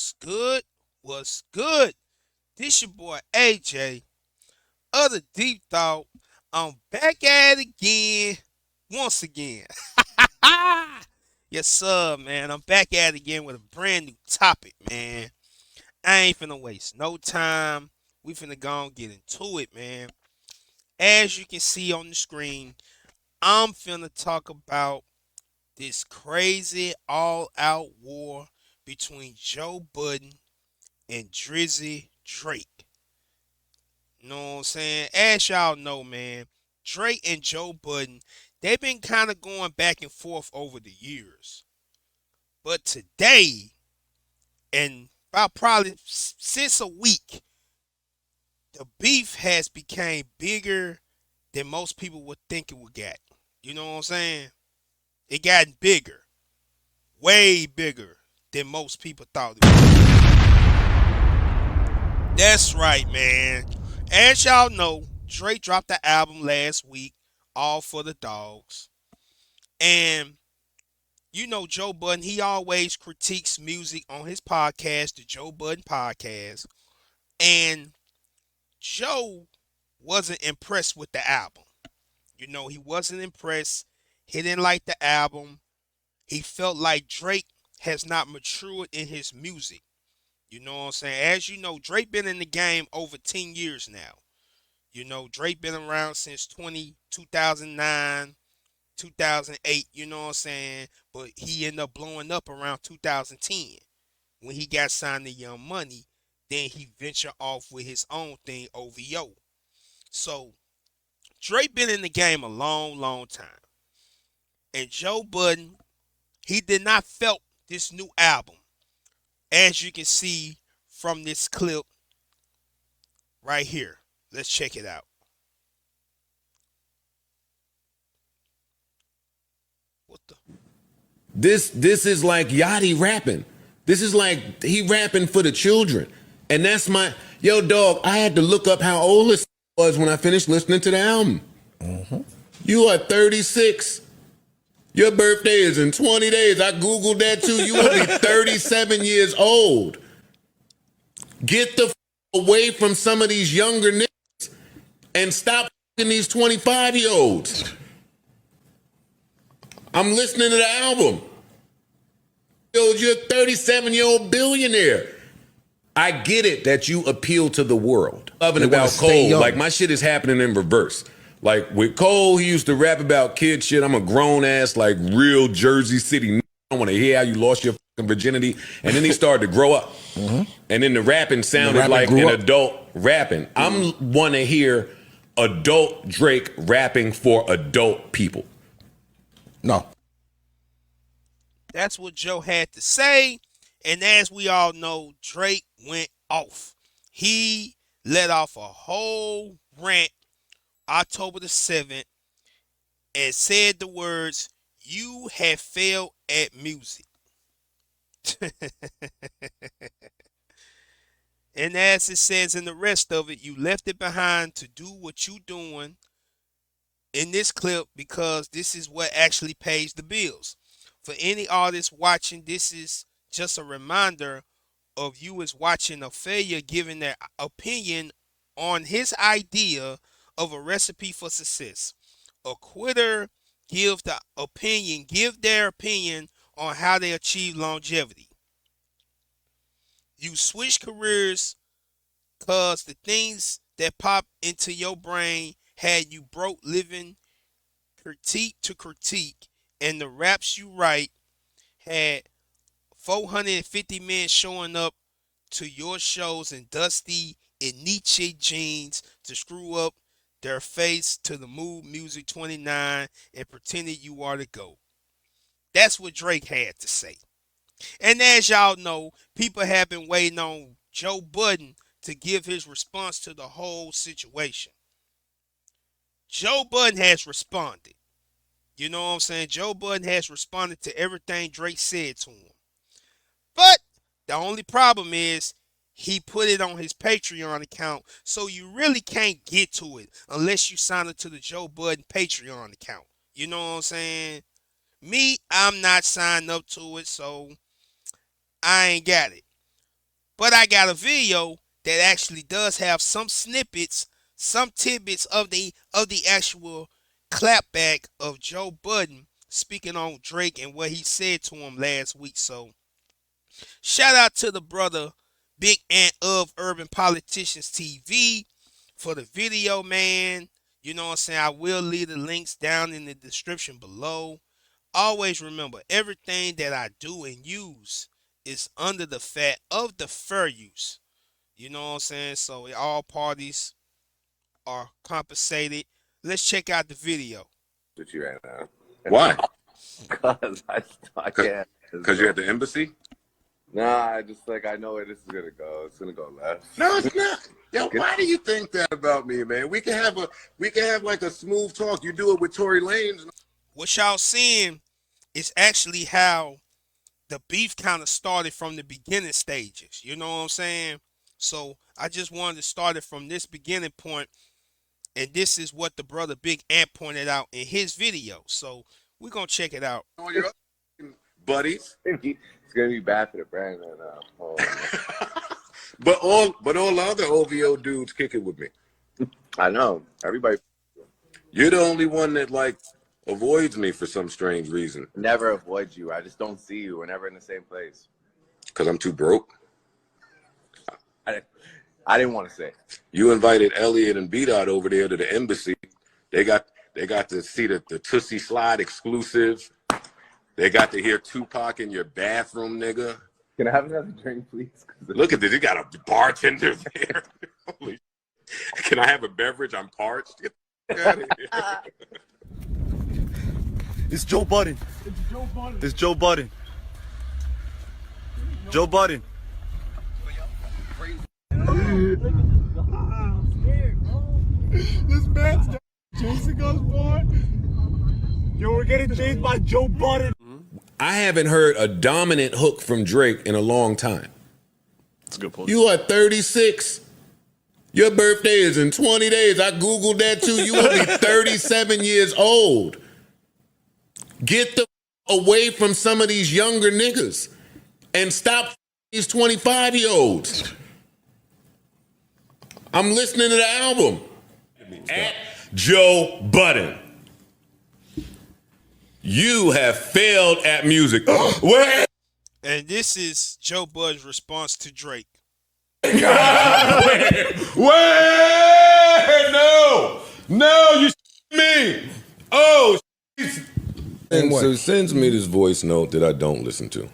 What's good? What's good? This your boy AJ, other Deep Thought. I'm back at it again, once again. Yes, sir, man. I'm back at it again with a brand new topic, man. I ain't finna waste no time. We finna go and get into it, man. As you can see on the screen, I'm finna talk about this crazy all-out war between Joe Budden and Drizzy Drake. You know what I'm saying? As y'all know, man, Drake and Joe Budden, they've been kind of going back and forth over the years. But today, and about probably since a week, the beef has become bigger than most people would think it would get. You know what I'm saying? It gotten bigger, way bigger than most people thought it would. That's right, man. As y'all know, Drake dropped the album last week, All for the Dogs. And you know Joe Budden, he always critiques music on his podcast, the Joe Budden Podcast. And Joe wasn't impressed with the album. You know, he wasn't impressed. He didn't like the album. He felt like Drake has not matured in his music. You know what I'm saying? As you know, Drake been in the game over 10 years now. You know, Drake been around since 2009, 2008, you know what I'm saying? But he ended up blowing up around 2010 when he got signed to Young Money. Then he ventured off with his own thing, OVO. So Drake been in the game a long, long time. And Joe Budden, he did not felt this new album. As you can see from this clip right here. Let's check it out. What the? This is like Yachty rapping. This is like he rapping for the children. And that's my yo dog. I had to look up how old this was when I finished listening to the album. You are 36. Your birthday is in 20 days. I Googled that too. You will be 37 years old. Get the away from some of these younger niggas and stop these 25-year-olds. I'm listening to the album. Yo, you're a 37-year-old billionaire. I get it that you appeal to the world. Loving about Cole, like my shit is happening in reverse. Like with Cole, he used to rap about kid shit. I'm a grown ass, like real Jersey City. I want to hear how you lost your fucking virginity. And then he started to grow up. And then the rapping sounded like an adult rapping. I'm want to hear adult Drake rapping for adult people. No. That's what Joe had to say. And as we all know, Drake went off. He let off a whole rant October the 7th and said the words, "You have failed at music." And as it says in the rest of it, you left it behind to do what you doing in this clip because this is what actually pays the bills. For any artist watching, this is just a reminder of you as watching a failure giving their opinion on his idea of a recipe for success. A quitter give their opinion on how they achieve longevity. You switch careers because the things that pop into your brain had you broke living critique to critique, and the raps you write had 450 men showing up to your shows in dusty and Nietzsche jeans to screw up their face to the Mood Music 29 and pretended you are the GOAT. That's what Drake had to say. And as y'all know, people have been waiting on Joe Budden to give his response to the whole situation. Joe Budden has responded. You know what I'm saying? Joe Budden has responded to everything Drake said to him. But the only problem is he put it on his Patreon account, so you really can't get to it unless you sign up to the Joe Budden Patreon account. You know what I'm saying? Me, I'm not signed up to it, so I ain't got it. But I got a video that actually does have some snippets, some tidbits of the actual clapback of Joe Budden speaking on Drake and what he said to him last week. So shout out to the brother Big Ant of Urban Politicians TV for the video, man. You know what I'm saying? I will leave the links down in the description below. Always remember, everything that I do and use is under the fat of the fair use. You know what I'm saying? So all parties are compensated. Let's check out the video. With you right now. Why? Because I can't. Because you're at the embassy? Nah, I just I know where this is gonna go. It's gonna go left. No, it's not. Yo, why do you think that about me, man? We can have like a smooth talk. You do it with Tory Lanez. What y'all seeing is actually how the beef kind of started from the beginning stages. You know what I'm saying? So I just wanted to start it from this beginning point, and this is what the brother Big Ant pointed out in his video. So we're gonna check it out. All your buddies. It's gonna be bad for the brand right now. Oh, but all the other OVO dudes kick it with me. I know. Everybody You're the only one that avoids me for some strange reason. never avoids you. I just don't see you. We're never in the same place. Because I'm too broke. I didn't want to say. You invited Elliot and B-Dot over there to the embassy. They got to see the Tootsie Slide exclusive. They got to hear Tupac in your bathroom, nigga. Can I have another drink, please? Look at this. You got a bartender there. Holy. Can I have a beverage? I'm parched. Get the fuck out of here. It's Joe Budden. It's Joe Budden. Joe Budden. This man's chasing us, boy. Yo, we're getting chased by Joe Budden. I haven't heard a dominant hook from Drake in a long time. That's a good point. You are 36. Your birthday is in 20 days. I Googled that too. You will be 37 years old. Get the away from some of these younger niggas and stop these 25-year-olds. I'm listening to the album. At Joe Budden. You have failed at music. Wait. And this is Joe Budden's response to Drake. Wait, no, you me. Oh, and so sends me this voice note that I don't listen to.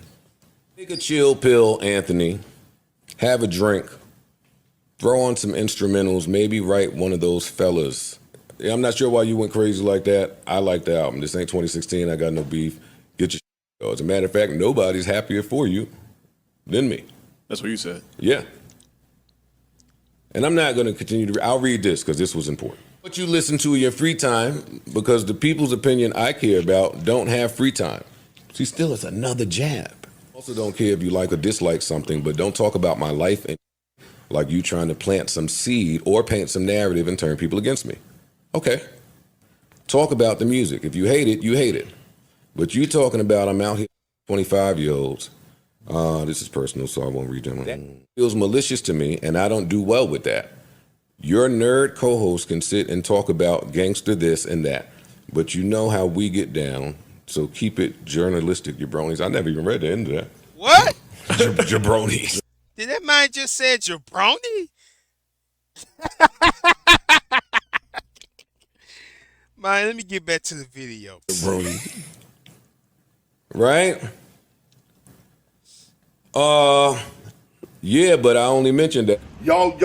Take a chill pill, Anthony. Have a drink. Throw on some instrumentals. Maybe write one of those fellas. Yeah, I'm not sure why you went crazy like that. I like the album. This ain't 2016. I got no beef. Get your shit. As a matter of fact, nobody's happier for you than me. That's what you said. Yeah. And I'm not going to continue to. I'll read this because this was important. What you listen to in your free time, because the people's opinion I care about don't have free time. See, still, it's another jab. Also, don't care if you like or dislike something, but don't talk about my life and like you trying to plant some seed or paint some narrative and turn people against me. Okay. Talk about the music. If you hate it, you hate it. But you talking about I'm out here 25-year-olds. This is personal, so I won't read them. That feels malicious to me, and I don't do well with that. Your nerd co-host can sit and talk about gangster this and that, but you know how we get down, so keep it journalistic, jabronis. I never even read the end of that. What? Jabronis. Did that man just say jabroni? Man, let me get back to the video. Jabroni. Right? Yeah, but I only mentioned that. Yo,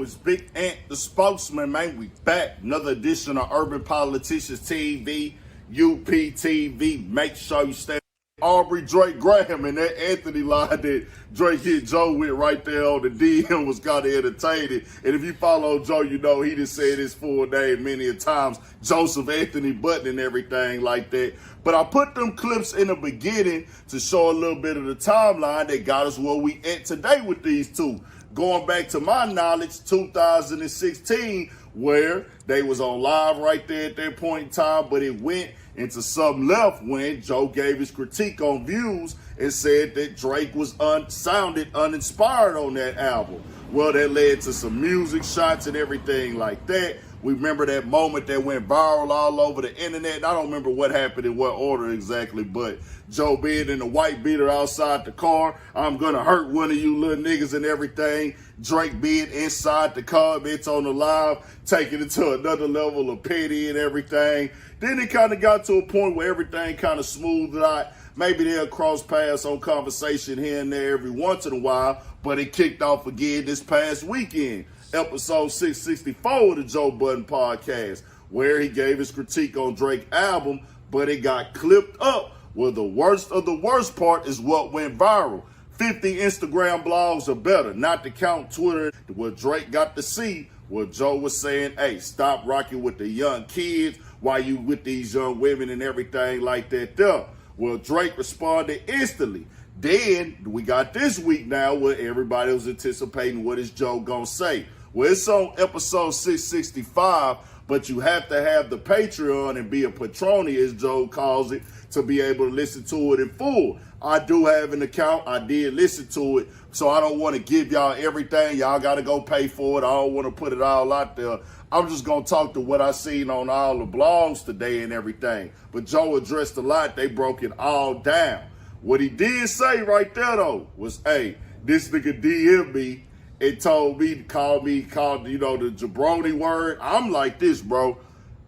it's Big Ant, the spokesman, man. We back. Another edition of Urban Politicians TV, UPTV. Make sure you stay. Aubrey Drake Graham and that Anthony line that Drake hit Joe with right there on the DM was kind of entertaining. And if you follow Joe, you know he just said his full name many a times, Joseph Anthony Budden and everything like that. But I put them clips in the beginning to show a little bit of the timeline that got us where we at today with these two. Going back to my knowledge, 2016, where they was on live right there at that point in time, but it went into some left when Joe gave his critique on Views and said that Drake was sounded uninspired on that album. Well, that led to some music shots and everything like that. We remember that moment that went viral all over the internet. And I don't remember what happened in what order exactly, but Joe being in the white beater outside the car, I'm gonna hurt one of you little niggas and everything. Drake being inside the comments on the live, taking it to another level of petty and everything. Then it kind of got to a point where everything kind of smoothed out. Maybe they'll cross paths on conversation here and there every once in a while, but it kicked off again this past weekend. Episode 664 of the Joe Budden podcast, where he gave his critique on Drake's album, but it got clipped up. Well, the worst of the worst part is what went viral. 50 Instagram blogs are better, not to count Twitter. What Drake got to see, what Joe was saying, hey, stop rocking with the young kids while you with these young women and everything like that there. Well, Drake responded instantly. Then we got this week now where everybody was anticipating what is Joe gonna say. Well, it's on episode 665, but you have to have the Patreon and be a patroni, as Joe calls it, to be able to listen to it in full. I do have an account. I did listen to it, so I don't want to give y'all everything. Y'all got to go pay for it. I don't want to put it all out there. I'm just going to talk to what I seen on all the blogs today and everything. But Joe addressed a lot. They broke it all down. What he did say right there, though, was, hey, this nigga DM me and told me to call, the jabroni word. I'm like this, bro.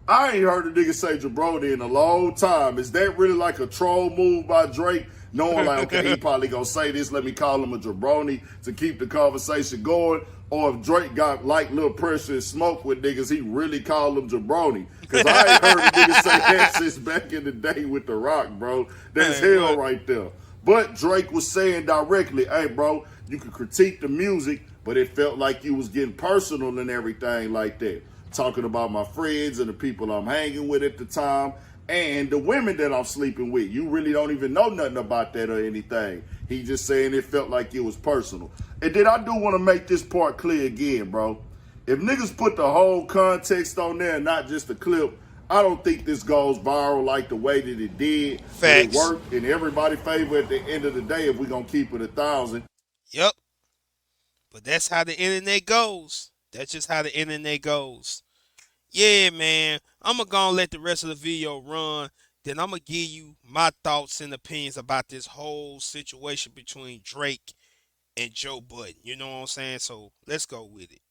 I ain't heard a nigga say jabroni in a long time. Is that really like a troll move by Drake? Knowing like, okay, he probably gonna say this, let me call him a jabroni to keep the conversation going. Or if Drake got like Lil Pressure and smoke with niggas, he really called him jabroni. Because I ain't heard a nigga say that since back in the day with The Rock, bro. That's hell right there. But Drake was saying directly, hey, bro, you can critique the music, but it felt like you was getting personal and everything like that. Talking about my friends and the people I'm hanging with at the time and the women that I'm sleeping with. You really don't even know nothing about that or anything. He just saying it felt like it was personal. And then I do want to make this part clear again, bro. If niggas put the whole context on there and not just the clip, I don't think this goes viral like the way that it did. Facts. It worked in everybody's favor at the end of the day if we're going to keep it 1,000. Yep. But that's how the internet goes. That's just how the internet goes. Yeah, man. I'm going to go and let the rest of the video run. Then I'm going to give you my thoughts and opinions about this whole situation between Drake and Joe Budden. You know what I'm saying? So let's go with it.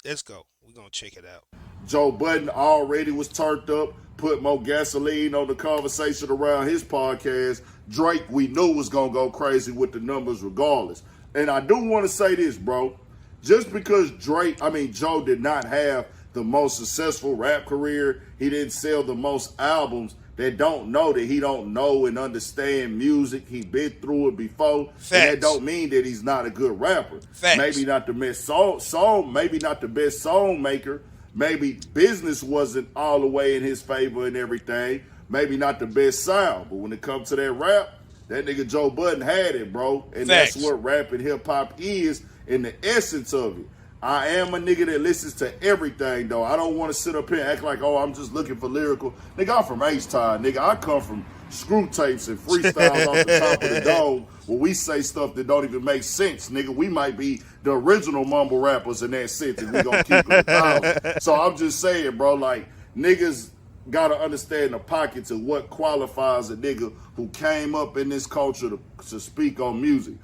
Let's go. We're going to check it out. Joe Budden already was turned up, put more gasoline on the conversation around his podcast. Drake, we knew was going to go crazy with the numbers regardless. And I do want to say this, bro. Just because Joe did not have the most successful rap career, he didn't sell the most albums, they don't know that he don't know and understand music. He been through it before. Facts. And that don't mean that he's not a good rapper. Facts. Maybe not the best song, maybe not the best song maker. Maybe business wasn't all the way in his favor and everything. Maybe not the best sound. But when it comes to that rap, that nigga Joe Budden had it, bro. And Facts. That's what rap and hip-hop is in the essence of it. I am a nigga that listens to everything, though. I don't want to sit up here and act like, oh, I'm just looking for lyrical. Nigga, I'm from H-Time, nigga. I come from screw tapes and freestyles off the top of the dome where we say stuff that don't even make sense, nigga. We might be the original mumble rappers in that sense, and we gonna keep it 1,000. So I'm just saying, bro, like, niggas gotta understand the pockets of what qualifies a nigga who came up in this culture to speak on music.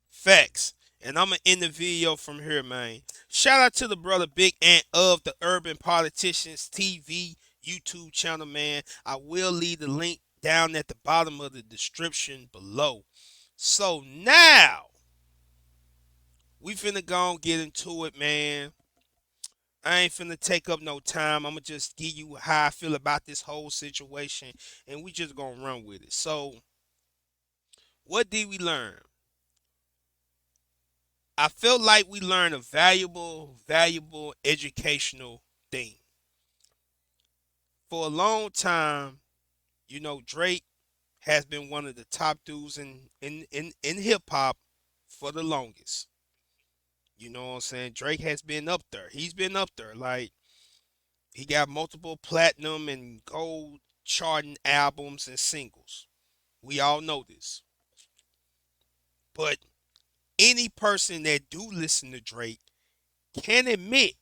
Facts. And I'm going to end the video from here, man. Shout out to the brother Big Ant of the Urban Politicians TV YouTube channel, man. I will leave the link down at the bottom of the description below. So now, we finna go and get into it, man. I ain't finna take up no time. I'm going to just give you how I feel about this whole situation, and we just going to run with it. So, what did we learn? I felt like we learned a valuable educational thing. For a long time, you know, Drake has been one of the top dudes in hip hop for the longest. You know what I'm saying? Drake has been up there. He's been up there. Like, he got multiple platinum and gold charting albums and singles. We all know this. But any person that do listen to Drake can admit,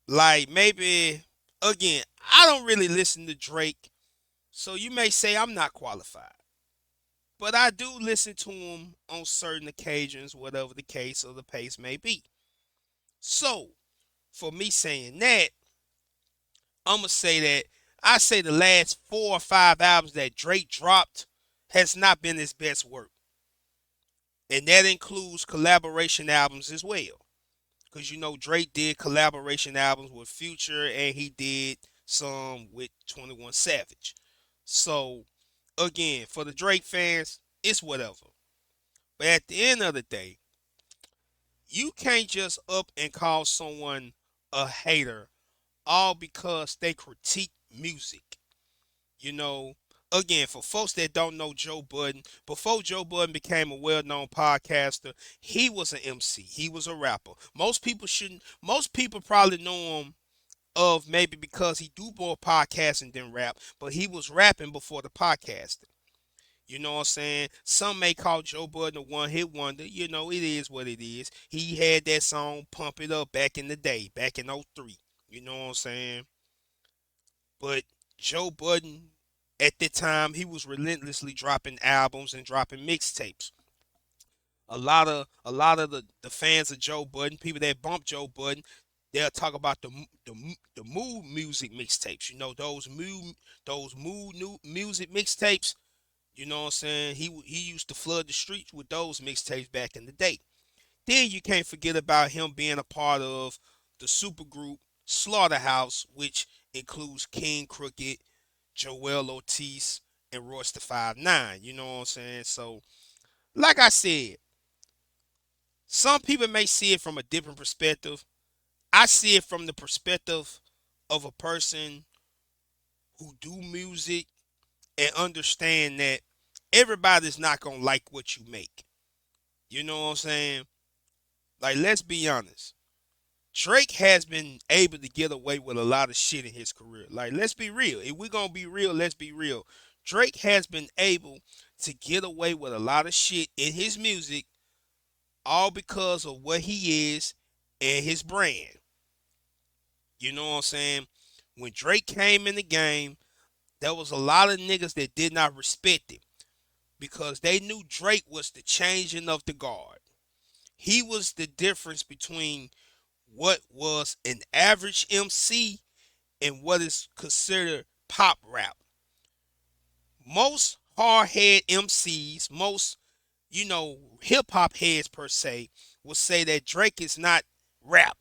like maybe again, I don't really listen to Drake, so you may say I'm not qualified. But I do listen to him on certain occasions, whatever the case or the pace may be. So, for me saying that, I'm gonna say that I say the last 4 or 5 albums that Drake dropped has not been his best work, and that includes collaboration albums as well. Because you know Drake did collaboration albums with Future, and he did some with 21 Savage. So again, for the Drake fans, it's whatever. But at the end of the day, you can't just up and call someone a hater all because they critique music. You know, again, for folks that don't know Joe Budden, before Joe Budden became a well-known podcaster, he was an MC. He was a rapper. Most people probably know him of maybe because he do more podcasting than rap, but he was rapping before the podcasting. You know what I'm saying? Some may call Joe Budden a one-hit wonder. You know, it is what it is. He had that song Pump It Up back in the day, back in '03. You know what I'm saying? But Joe Budden, at the time, he was relentlessly dropping albums and dropping mixtapes. A lot of the fans of Joe Budden, people that bump Joe Budden, they'll talk about the mood music mixtapes. You know, those mood new music mixtapes. You know what I'm saying? He used to flood the streets with those mixtapes back in the day. Then you can't forget about him being a part of the supergroup Slaughterhouse, which includes King Crooked, Joel Ortiz, and Royce the 5'9". You know what I'm saying? So, like I said, some people may see it from a different perspective. I see it from the perspective of a person who do music and understand that everybody's not gonna like what you make. You know what I'm saying? Like, let's be honest. Drake has been able to get away with a lot of shit in his career. Like, let's be real. If we're gonna be real, let's be real. Drake has been able to get away with a lot of shit in his music, all because of what he is and his brand. You know what I'm saying? When Drake came in the game, there was a lot of niggas that did not respect him because they knew Drake was the changing of the guard. He was the difference between what was an average MC and what is considered pop rap. Most hardhead MCs, most, hip hop heads per se, will say that Drake is not rap.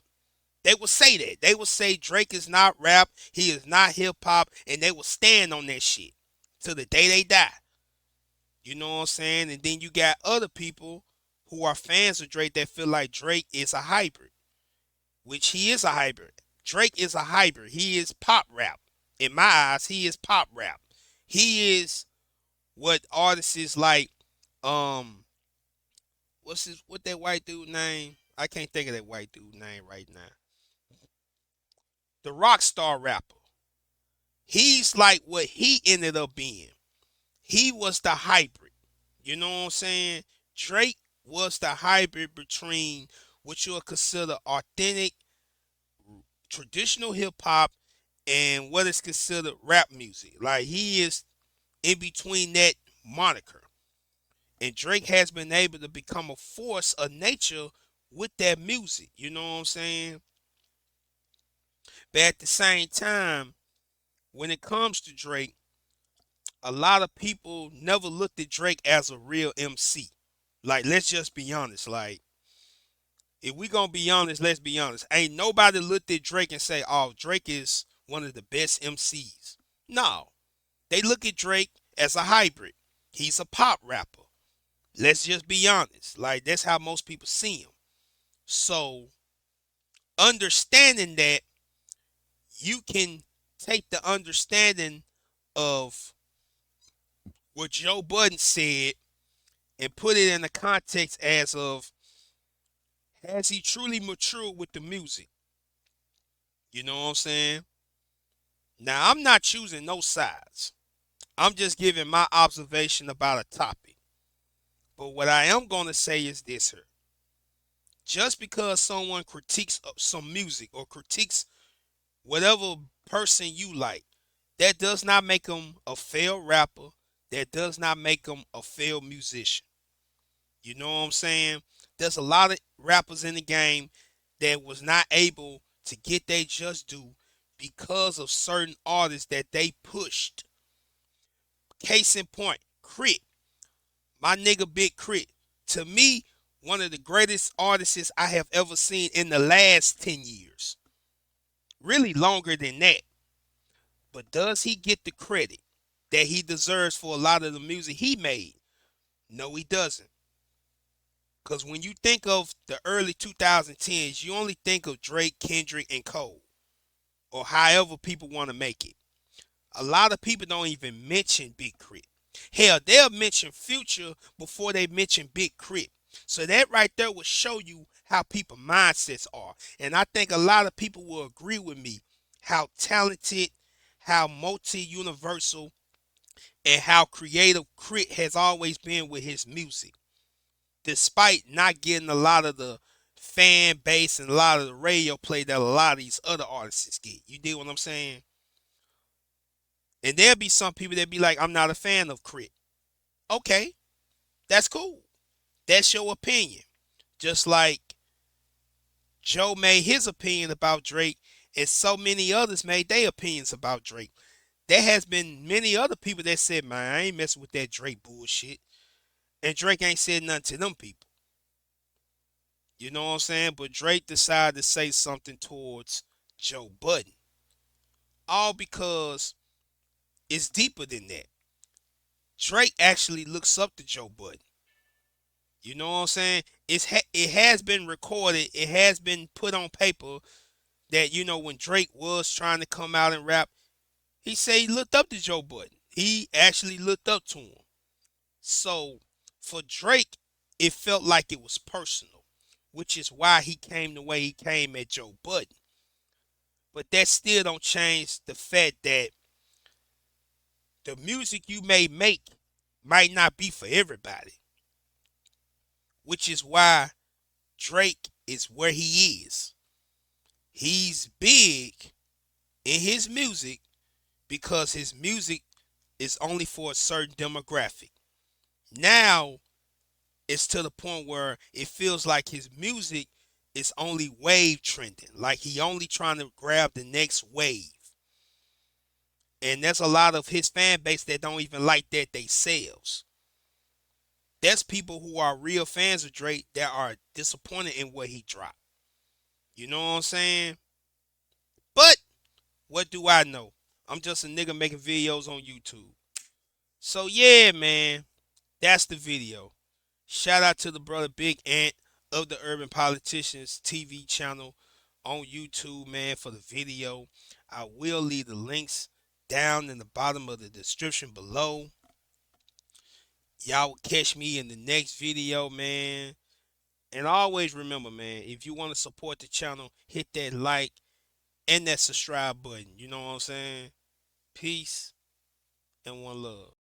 They will say that. They will say Drake is not rap, he is not hip hop, and they will stand on that shit till the day they die. You know what I'm saying? And then you got other people who are fans of Drake that feel like Drake is a hybrid, which he is a hybrid. Drake is a hybrid. He is pop rap. In my eyes, he is pop rap. He is what artists is like, what that white dude name? I can't think of that white dude name right now. The rock star rapper. He's like what he ended up being. He was the hybrid. You know what I'm saying? Drake was the hybrid between what you'll consider authentic, traditional hip hop and what is considered rap music. Like, he is in between that moniker. And Drake has been able to become a force of nature with that music. You know what I'm saying? But at the same time, when it comes to Drake, a lot of people never looked at Drake as a real MC. Like, let's just be honest. Like, if we gonna be honest, let's be honest. Ain't nobody looked at Drake and say, "Oh, Drake is one of the best MCs." No, they look at Drake as a hybrid. He's a pop rapper. Let's just be honest. Like, that's how most people see him. So, understanding that, you can take the understanding of what Joe Budden said and put it in the context as of, has he truly matured with the music? You know what I'm saying? Now, I'm not choosing no sides. I'm just giving my observation about a topic. But what I am going to say is this here. Just because someone critiques some music or critiques whatever person you like, that does not make them a failed rapper. That does not make them a failed musician. You know what I'm saying? There's a lot of rappers in the game that was not able to get their just due because of certain artists that they pushed. Case in point, Crit. My nigga Big Crit. To me, one of the greatest artists I have ever seen in the last 10 years. Really longer than that. But does he get the credit that he deserves for a lot of the music he made? No, he doesn't. Because when you think of the early 2010s, you only think of Drake, Kendrick, and Cole, or however people want to make it. A lot of people don't even mention Big Crit. Hell, they'll mention Future before they mention Big Crit. So that right there will show you how people mindsets are. And I think a lot of people will agree with me how talented, how multi-universal, and how creative Crit has always been with his music. Despite not getting a lot of the fan base and a lot of the radio play that a lot of these other artists get. You dig what I'm saying? And there'll be some people that be like, I'm not a fan of Crit. Okay, that's cool. That's your opinion. Just like Joe made his opinion about Drake, and so many others made their opinions about Drake. There has been many other people that said, man, I ain't messing with that Drake bullshit. And Drake ain't said nothing to them people. You know what I'm saying? But Drake decided to say something towards Joe Budden. All because it's deeper than that. Drake actually looks up to Joe Budden. You know what I'm saying? It has been recorded. It has been put on paper that, when Drake was trying to come out and rap, he said he looked up to Joe Budden. He actually looked up to him. So for Drake, it felt like it was personal, which is why he came the way he came at Joe Budden. But that still don't change the fact that the music you may make might not be for everybody, which is why Drake is where he is. He's big in his music because his music is only for a certain demographic. Now it's to the point where it feels like his music is only wave trending, like he only trying to grab the next wave. And there's a lot of his fan base that don't even like that themselves. There's people who are real fans of Drake that are disappointed in what he dropped. You know what I'm saying? But what do I know? I'm just a nigga making videos on YouTube. So yeah, man, that's the video. Shout out to the brother Big Ant of the Urban Politicians TV channel on YouTube, man, for the video. I will leave the links down in the bottom of the description below. Y'all will catch me in the next video, man. And always remember, man, if you want to support the channel, hit that like and that subscribe button. You know what I'm saying? Peace and one love.